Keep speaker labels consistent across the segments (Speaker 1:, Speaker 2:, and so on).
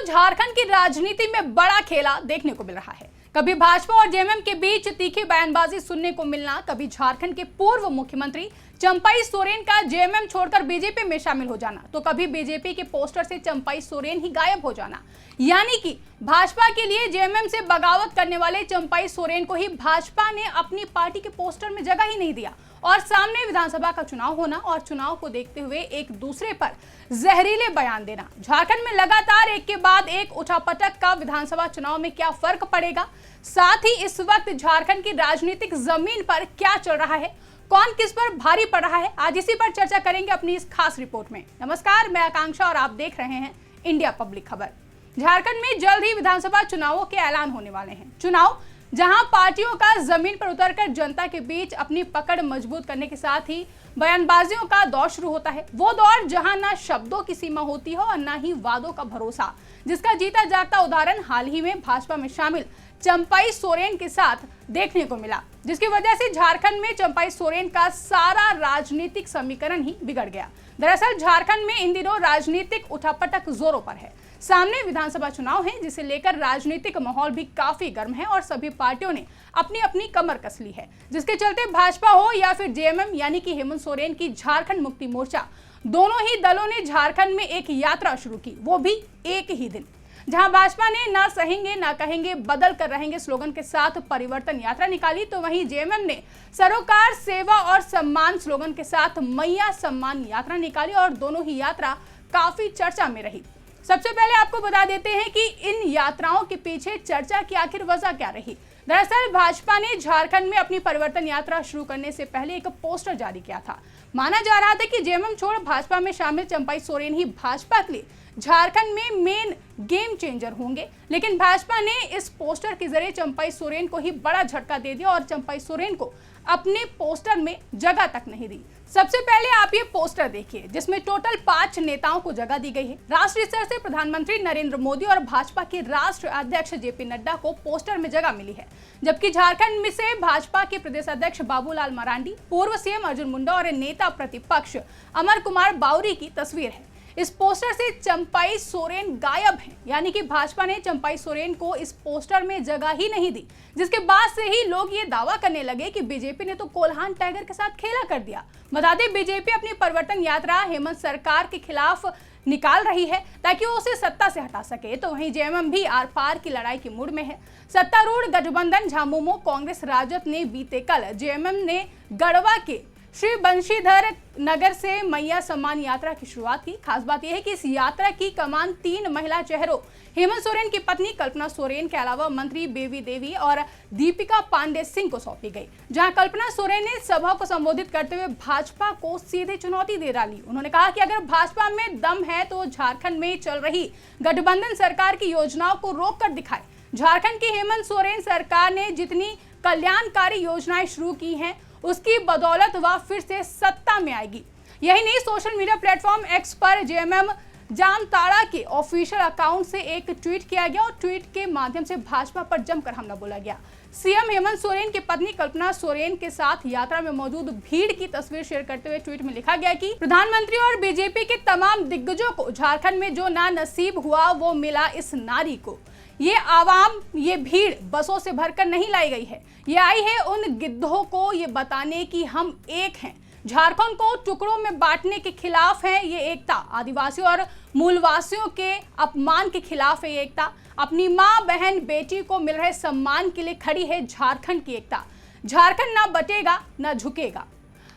Speaker 1: झारखंड की राजनीति में बड़ा खेला देखने को मिल रहा है। कभी भाजपा और जेएमएम के बीच तीखी बयानबाजी सुनने को मिलना, कभी झारखंड के पूर्व मुख्यमंत्री चंपाई सोरेन का जेएमएम छोड़कर बीजेपी में शामिल हो जाना, तो कभी बीजेपी के पोस्टर से चंपाई सोरेन ही गायब हो जाना। यानी कि भाजपा के लिए जेएमएम से बगावत करने वाले चंपाई सोरेन को ही भाजपा ने अपनी पार्टी के पोस्टर में जगह ही नहीं दिया और सामने विधानसभा का चुनाव होना और चुनाव को देखते हुए एक दूसरे पर जहरीले बयान देना। झारखंड में लगातार एक के बाद एक उठापटक का विधानसभा चुनाव में क्या फर्क पड़ेगा, साथ ही इस वक्त झारखंड की राजनीतिक जमीन पर क्या चल रहा है, कौन किस पर भारी पड़ रहा है, आज इसी पर चर्चा करेंगे अपनी इस खास रिपोर्ट में। नमस्कार, मैं आकांक्षा और आप देख रहे हैं इंडिया पब्लिक खबर। झारखंड में जल्द ही विधानसभा चुनावों के ऐलान होने वाले हैं। चुनाव जहां पार्टियों का जमीन पर उतरकर जनता के बीच अपनी पकड़ मजबूत करने के साथ ही बयानबाजियों का दौर शुरू होता है। वो दौर जहां ना शब्दों की सीमा होती हो और ना ही वादों का भरोसा, जिसका जीता जागता उदाहरण हाल ही में भाजपा में शामिल चंपाई सोरेन के साथ देखने को मिला, जिसकी वजह से झारखंड में चंपाई सोरेन का सारा राजनीतिक समीकरण ही बिगड़ गया। दरअसल झारखंड में इन दिनों राजनीतिक उठापटक जोरों पर है। सामने विधानसभा चुनाव है, जिसे लेकर राजनीतिक माहौल भी काफी गर्म है और सभी पार्टियों ने अपनी अपनी कमर कस ली है, जिसके चलते भाजपा हो या फिर जेएमएम यानी कि हेमंत सोरेन की झारखंड मुक्ति मोर्चा, दोनों ही दलों ने झारखंड में एक यात्रा शुरू की, वो भी एक ही दिन, जहां भाजपा ने ना सहेंगे ना कहेंगे, बदल कर रहेंगे स्लोगन के साथ परिवर्तन यात्रा निकाली, तो वहीं जेएमएम ने सरोकार, सेवा और सम्मान स्लोगन के साथ मैया सम्मान यात्रा निकाली और दोनों ही यात्रा काफी चर्चा में रही। सबसे पहले आपको बता देते हैं कि इन यात्राओं के पीछे चर्चा की आखिर वजह क्या रही। दरअसल भाजपा ने झारखंड में अपनी परिवर्तन यात्रा शुरू करने से पहले एक पोस्टर जारी किया था। माना जा रहा था कि जेएमएम छोड़ भाजपा में शामिल चंपाई सोरेन ही भाजपा के लिए झारखंड में मेन गेम चेंजर होंगे, लेकिन भाजपा ने इस पोस्टर के जरिए चंपाई सोरेन को ही बड़ा झटका दे दिया और चंपाई सोरेन को अपने पोस्टर में जगह तक नहीं दी। सबसे पहले आप ये पोस्टर देखिए, जिसमें टोटल 5 नेताओं को जगह दी गई है। राष्ट्रीय स्तर से प्रधानमंत्री नरेंद्र मोदी और भाजपा के राष्ट्रीय अध्यक्ष जेपी नड्डा को पोस्टर में जगह मिली है, जबकि झारखंड में से भाजपा के प्रदेश अध्यक्ष बाबूलाल मरांडी, पूर्व सीएम अर्जुन मुंडा और नेता प्रतिपक्ष अमर कुमार बावरी की तस्वीर है। इस पोस्टर से चंपाई सोरेन गायब हैं, यानी कि भाजपा ने चंपाई सोरेन को इस पोस्टर में जगह ही नहीं दी, जिसके बाद से ही लोग ये दावा करने लगे कि बीजेपी ने तो कोल्हान टाइगर के साथ खेला कर दिया। बता दें, बीजेपी अपनी परिवर्तन यात्रा हेमंत सरकार के खिलाफ निकाल रही है ताकि वो उसे सत्ता से हटा सके, तो वहीं जेएमएम भी आर पार की लड़ाई की मूड में है। सत्तारूढ़ गठबंधन झामुमो कांग्रेस राजद ने बीते कल जेएमएम ने गढ़वा के श्री बंशीधर नगर से मैया सम्मान यात्रा की शुरुआत की। खास बात यह है कि इस यात्रा की कमान 3 महिला चेहरों हेमंत सोरेन की पत्नी कल्पना सोरेन के अलावा मंत्री बेबी देवी और दीपिका पांडे सिंह को सौंपी गई, जहां कल्पना सोरेन ने सभा को संबोधित करते हुए भाजपा को सीधे चुनौती दे डाली। उन्होंने कहा कि अगर भाजपा में दम है तो झारखंड में चल रही गठबंधन सरकार की योजनाओं को रोक कर दिखाए। झारखंड की हेमंत सोरेन सरकार ने जितनी कल्याणकारी योजनाएं शुरू की हैं, उसकी बदौलत वह फिर से सत्ता में आएगी। यही नहीं, सोशल मीडिया प्लेटफॉर्म एक्स पर जेएमएम जामताड़ा के ऑफिशियल अकाउंट से एक ट्वीट किया गया और ट्वीट के माध्यम से भाजपा पर जमकर हमला बोला गया। सीएम हेमंत सोरेन की पत्नी कल्पना सोरेन के साथ यात्रा में मौजूद भीड़ की तस्वीर शेयर करते हुए ट्वीट में लिखा गया कि प्रधानमंत्री और बीजेपी के तमाम दिग्गजों को झारखंड में जो ना नसीब हुआ वो मिला इस नारी को। ये आवाम, ये भीड़ बसों से भरकर नहीं लाई गई है, ये आई है उन गिद्धों को ये बताने कि हम एक हैं। झारखंड को टुकड़ों में बांटने के खिलाफ है ये एकता, आदिवासियों और मूलवासियों के अपमान के खिलाफ है ये एकता, अपनी माँ बहन बेटी को मिल रहे सम्मान के लिए खड़ी है झारखंड की एकता। झारखंड ना बटेगा ना झुकेगा,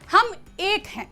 Speaker 1: हम एक हैं।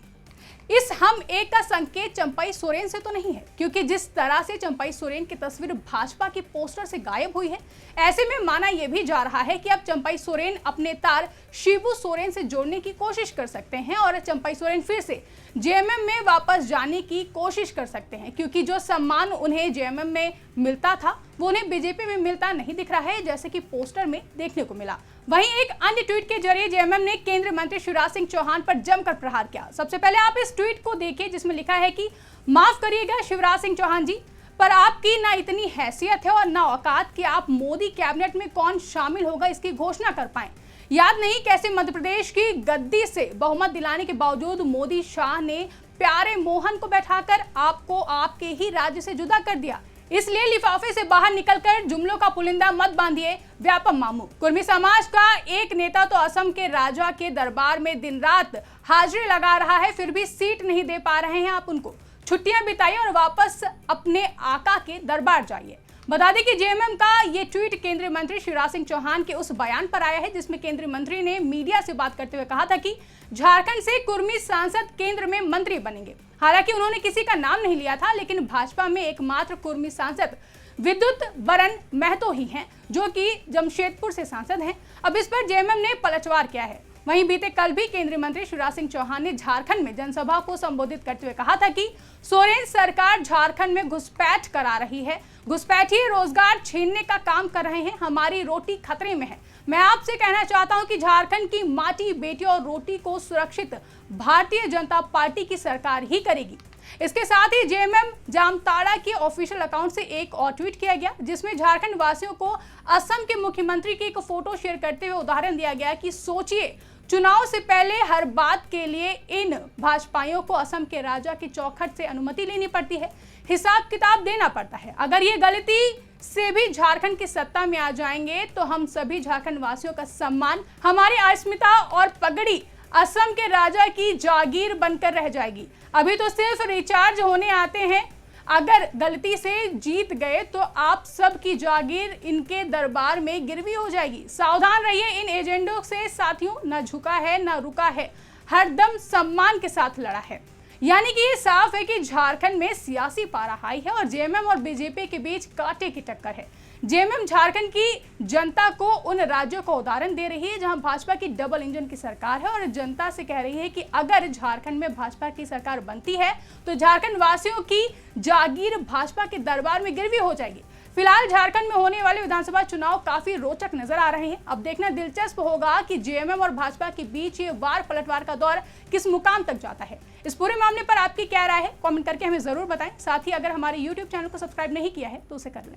Speaker 1: इस हम एक का संकेत चंपाई सोरेन से तो नहीं है, क्योंकि जिस तरह से चंपाई सोरेन की तस्वीर भाजपा के पोस्टर से गायब हुई है, ऐसे में माना यह भी जा रहा है कि अब चंपाई सोरेन अपने तार शिबू सोरेन से जोड़ने की कोशिश कर सकते हैं और चंपाई सोरेन फिर से जेएमएम में वापस जाने की कोशिश कर सकते हैं, क्योंकि जो सम्मान उन्हें जेएमएम में मिलता था वो उन्हें बीजेपी में मिलता नहीं दिख रहा है, जैसे कि पोस्टर में देखने को मिला। वहीं एक अन्य ट्वीट के जरिए जेएमएम ने केंद्रीय मंत्री शिवराज सिंह चौहान पर जमकर प्रहार किया। सबसे पहले आप इस ट्वीट को देखिए, जिसमें लिखा है कि माफ करिएगा शिवराज सिंह चौहान जी, पर आपकी ना इतनी हैसियत है और ना औकात कि आप मोदी कैबिनेट में कौन शामिल होगा इसकी घोषणा कर पाए। याद नहीं कैसे मध्य प्रदेश की गद्दी से बहुमत दिलाने के बावजूद मोदी शाह ने प्यारे मोहन को बैठाकर आपको आपके ही राज्य से जुदा कर दिया। इसलिए लिफाफे से बाहर निकलकर जुमलों का पुलिंदा मत बांधिए। व्यापम मामू। कुर्मी समाज का एक नेता तो असम के राजा के दरबार में दिन रात हाजिरी लगा रहा है, फिर भी सीट नहीं दे पा रहे हैं आप उनको। छुट्टियां बिताइए और वापस अपने आका के दरबार जाइए। बता दें कि जेएमएम का ये ट्वीट केंद्रीय मंत्री शिवराज सिंह चौहान के उस बयान पर आया है जिसमें केंद्रीय मंत्री ने मीडिया से बात करते हुए कहा था कि झारखंड से कुर्मी सांसद केंद्र में मंत्री बनेंगे। हालांकि उन्होंने किसी का नाम नहीं लिया था, लेकिन भाजपा में एकमात्र कुर्मी सांसद विद्युत बरन महतो ही हैं, जो कि जमशेदपुर से सांसद हैं। अब इस पर जेएमएम ने पलटवार किया है। वहीं बीते कल भी केंद्रीय मंत्री शिवराज सिंह चौहान ने झारखंड में जनसभा को संबोधित करते हुए कहा था कि सोरेन सरकार झारखंड में घुसपैठ करा रही है, घुसपैठिए रोजगार छीनने का काम कर रहे हैं, हमारी रोटी खतरे में है। मैं आपसे कहना चाहता हूं कि झारखंड की माटी, बेटी और रोटी को सुरक्षित भारतीय जनता पार्टी की सरकार ही करेगी। इसके साथ ही जेएमएम जामताड़ा के ऑफिशियल अकाउंट से एक और ट्वीट किया गया जिसमें झारखंड वासियों को असम के मुख्यमंत्री की एक फोटो शेयर करते हुए उदाहरण दिया गया कि सोचिए, चुनाव से पहले हर बात के लिए इन भाजपाइयों को असम के राजा की चौखट से अनुमति लेनी पड़ती है, हिसाब किताब देना पड़ता है। अगर ये गलती से भी झारखंड की सत्ता में आ जाएंगे तो हम सभी झारखंड वासियों का सम्मान, हमारी अस्मिता और पगड़ी असम के राजा की जागीर बनकर रह जाएगी। अभी तो सिर्फ रिचार्ज होने आते हैं, अगर गलती से जीत गए तो आप सब की जागीर इनके दरबार में गिरवी हो जाएगी। सावधान रहिए इन एजेंडों से साथियों, न झुका है न रुका है, हरदम सम्मान के साथ लड़ा है। यानी कि ये साफ है कि झारखंड में सियासी पारा हाई है और जेएमएम और बीजेपी के बीच कांटे की टक्कर है। जेएमएम झारखंड की जनता को उन राज्यों का उदाहरण दे रही है जहां भाजपा की डबल इंजन की सरकार है और जनता से कह रही है कि अगर झारखंड में भाजपा की सरकार बनती है तो झारखंड वासियों की जागीर भाजपा के दरबार में गिरवी हो जाएगी। फिलहाल झारखंड में होने वाले विधानसभा चुनाव काफी रोचक नजर आ रहे हैं। अब देखना दिलचस्प होगा कि जेएमएम और भाजपा के बीच ये वार पलटवार का दौर किस मुकाम तक जाता है। इस पूरे मामले पर आपकी क्या राय है, कमेंट करके हमें जरूर बताएं। साथ ही अगर हमारे YouTube चैनल को सब्सक्राइब नहीं किया है तो उसे कर लें।